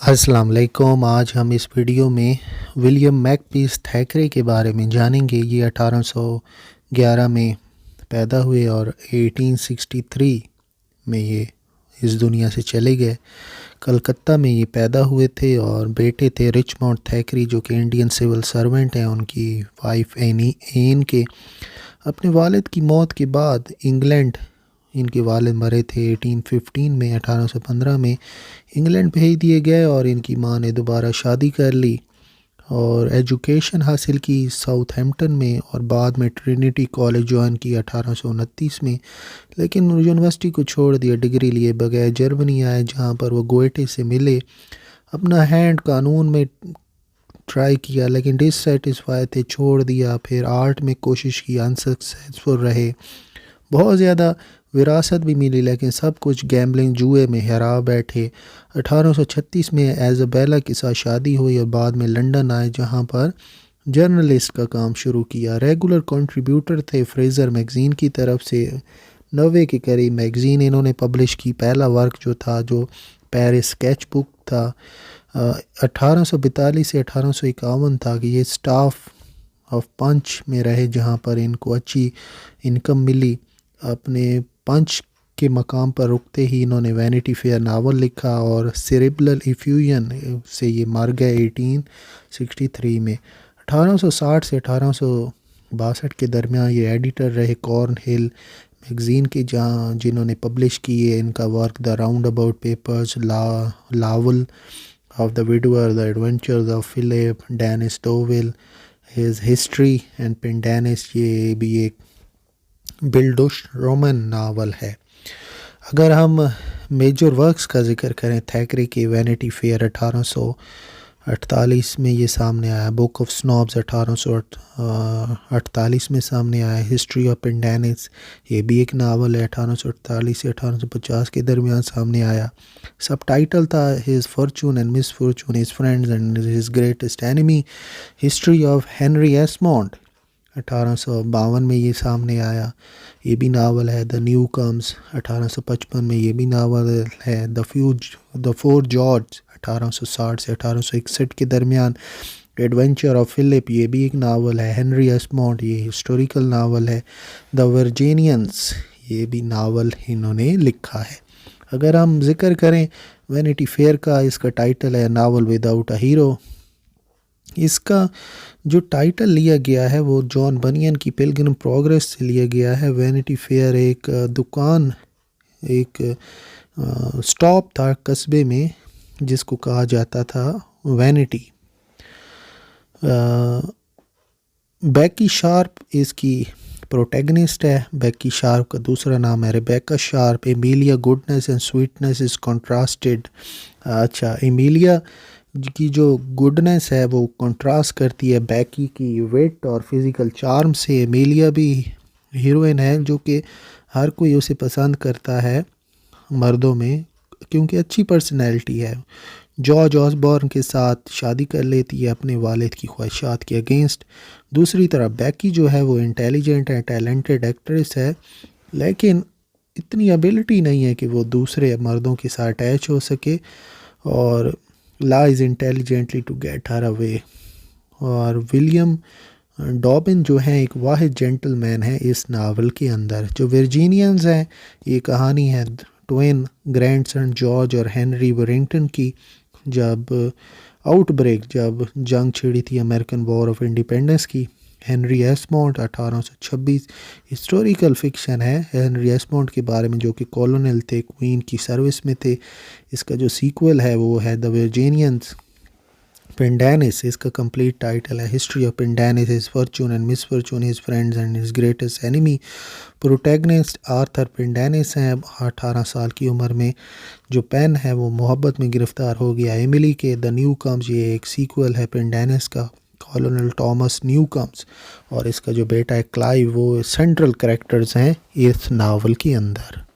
अस्सलाम वालेकुम। आज हम इस वीडियो में विलियम मैकपीस थैकरे के बारे में जानेंगे। ये 1811 में पैदा हुए और 1863 में ये इस दुनिया से चले गए। कलकत्ता में ये पैदा हुए थे और बेटे थे रिचमोंड थैकरे जो कि इंडियन सिविल सर्वेंट हैं। उनकी वाइफ एन के अपने वालिद की मौत के बाद इंग्लैंड, इनके वालिद मरे थे 1815 में, 1815 में इंग्लैंड भेज दिए गए और इनकी मां ने दोबारा शादी कर ली और एजुकेशन हासिल की साउथहैम्पटन में और बाद में ट्रिनिटी कॉलेज ज्वाइन की 1829 में। लेकिन यूनिवर्सिटी को छोड़ दिया डिग्री लिए बगैर। जर्मनी आए जहां पर वो गोएटे से मिले। अपना हैंड कानून में ट्राई किया लेकिन डिससेटिस्फाई थे, छोड़ दिया। फिर आर्ट में कोशिश की, अनसक्सेसफुल रहे। बहुत ज़्यादा विरासत भी मिली लेकिन सब कुछ गैम्बलिंग जुए में हरा बैठे। 1836 में एजाबेला के साथ शादी हुई और बाद में लंदन आए जहां पर जर्नलिस्ट का काम शुरू किया। रेगुलर कंट्रीब्यूटर थे फ्रेज़र मैगज़ीन की तरफ से। 90 के करीब मैगज़ीन इन्होंने पब्लिश की। पहला वर्क जो था जो पेरिस स्केच बुक था 1842 से 1851 था कि ये स्टाफ ऑफ पंच में रहे जहां पर इनको अच्छी इनकम मिली। अपने पंच के मकाम पर रुकते ही इन्हों62 वैनिटी फेयर नावल लिखा और सेरेब्रल इफ्यूजन से ये मर गए 1863 में। 1860 से 1862 के दरमियान ये एडिटर रहे कॉर्न हिल मैगज़ीन के, जहाँ जिन्होंने पब्लिश किए इनका work the roundabout papers, Lovel of the widower, the adventures of Philip Denis Duval, his history and Pendennis, ये भी एक बिल्डुश रोमन नावल है। अगर हम मेजर वर्क्स का जिक्र करें थैकरे के, वैनिटी फेयर 1848 में ये सामने आया। बुक ऑफ स्नॉब्स 1848 में सामने आया। हिस्ट्री ऑफ पेंडेनिस ये भी एक नावल है, 1848 से 1850 के दरमियान सामने आया। सब टाइटल था his fortune and misfortune, his friends and his greatest enemy. History of Henry Esmond 1852 में ये सामने आया, ये भी नावल है। द न्यू कम्स 1855 में ये भी नावल है। द फोर जॉर्ज 1860 से 1861 के दरमियान। एडवेंचर ऑफ फिलिप ये भी एक नावल है। हेनरी एस्मॉन्ड ये हिस्टोरिकल नावल है। द वर्जीनियंस ये भी नावल इन्होंने लिखा है। अगर हम जिक्र करें वैनिटी फेयर का, इसका टाइटल है नावल विदाउट अ हीरो। इसका जो टाइटल लिया गया है वो जॉन बनियन की पिलग्रिम प्रोग्रेस से लिया गया है। वैनिटी फेयर एक दुकान, एक स्टॉप था कस्बे में जिसको कहा जाता था वैनिटी। बेकी शार्प इसकी प्रोटैगनिस्ट है। बेकी शार्प का दूसरा नाम है Rebecca sharp. Emilia goodness and sweetness is contrasted. अच्छा, एमिलिया की जो गुडनेस है वो कंट्रास्ट करती है बैकी की वेट और फिज़िकल चार्म से। एमिलिया भी हीरोइन है जो कि हर कोई उसे पसंद करता है मर्दों में क्योंकि अच्छी पर्सनैलिटी है। जॉर्ज ऑसबॉर्न के साथ शादी कर लेती है अपने वालिद की ख्वाहिशात के अगेंस्ट। दूसरी तरफ बैकी जो है वो इंटेलिजेंट है, टैलेंटेड एक्ट्रेस है, लेकिन इतनी एबिलिटी नहीं है कि वो दूसरे मर्दों के साथ अटैच हो सके और lies intelligently to get her away. और विलियम डॉबिन जो है एक वाहिद जेंटलमैन है इस नावल के अंदर। जो वर्जीनियंस हैं, ये कहानी है ट्विन ग्रैंडसन जॉर्ज और हेनरी वरिंगटन की। जब जब जंग छिड़ी थी अमेरिकन वॉर ऑफ इंडिपेंडेंस की। हेनरी एस्मॉन्ड 1826 हिस्टोरिकल फिक्शन है हेनरी एस्मॉन्ड के बारे में जो कि कॉलोनल थे, क्वीन की सर्विस में थे। इसका जो सीक्वल है वो है द वर्जीनियंस। पेंडेनिस इसका कंप्लीट टाइटल है। History of Pendennis, his fortune and misfortune, his friends and his greatest enemy. Protagonist Arthur Pendennis हैं। 18 साल की उम्र में जो पेन है वो मोहब्बत में गिरफ्तार हो गया एमिली के। द न्यू कम्स ये एक सीक्वल है पेंडेनिस का, कॉलोनल थॉमस न्यू कम्स, और इसका जो बेटा है क्लाइव वो सेंट्रल कैरेक्टर्स हैं इस नावल के अंदर।